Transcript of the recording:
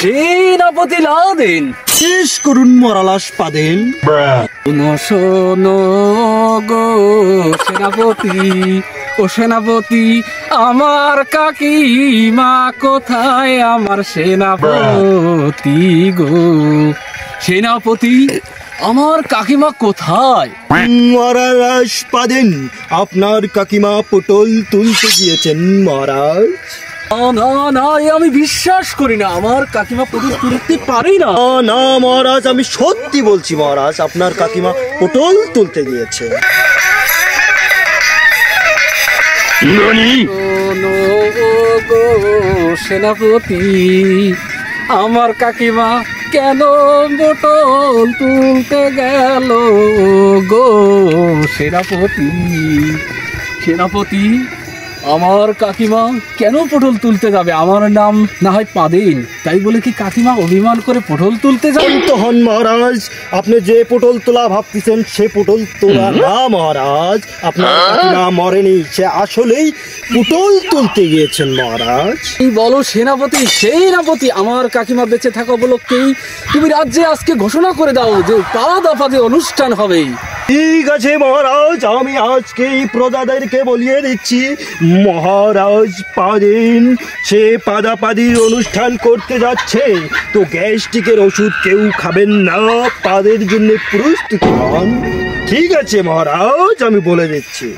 সেনাপতি লাদেন। শেষ করুন মরালাস পাদেন। শোনো গো সেনাপতি, ও সেনাপতি, আমার কাকিমা কোথায়? আমার সেনাপতি গো, সেনাপতি, আমার কাকিমা কোথায়? মরালাস পাদেন, আপনার কাকিমা পটল তুলতে গিয়েছেন মহারাজ। না না, আমি বিশ্বাস করি না, আমার কাকিমা পটল তুলতে পারি না। না মহারাজ, আমি সত্যি বলছি মহারাজ, আপনার কাকিমা পটল তুলতে গিয়েছে। সেনাপতি, আমার কাকিমা কেন পটল তুলতে গেল গো? সেনাপতি, সেনাপতি, আমার কাকিমা কেন পটল তুলতে যাবে? আমার নাম না হয় পাদেন, তাই বলে কি কাকিমা অভিমান করে পটল তুলতে যাবে? তো হন মহারাজ, আপনি যে পটল তোলা ভাবতেছেন সে পটল তোলা না মহারাজ। আপনার কাকিমা মরেনি, সে আসলেই পটল তুলতে গিয়েছেন মহারাজ। এই বলো সেনাপতি, সেনাপতি, আমার কাকিমা বেঁচে থাকা উপলক্ষেই তুমি রাজ্যে আজকে ঘোষণা করে দাও যে পাদাপাদে অনুষ্ঠান হবে। ঠিক আছে মহারাজ, আমি আজকে প্রজাদেরকে বলিয়ে দিচ্ছি, মহারাজ পাদেন সে পাদাপাদির অনুষ্ঠান করতে যাচ্ছে, তো গ্যাস্ট্রিকের ওষুধ কেউ খাবেন না, পাদের জন্য প্রস্তুতি হন। ঠিক আছে মহারাজ, আমি বলে দিচ্ছি।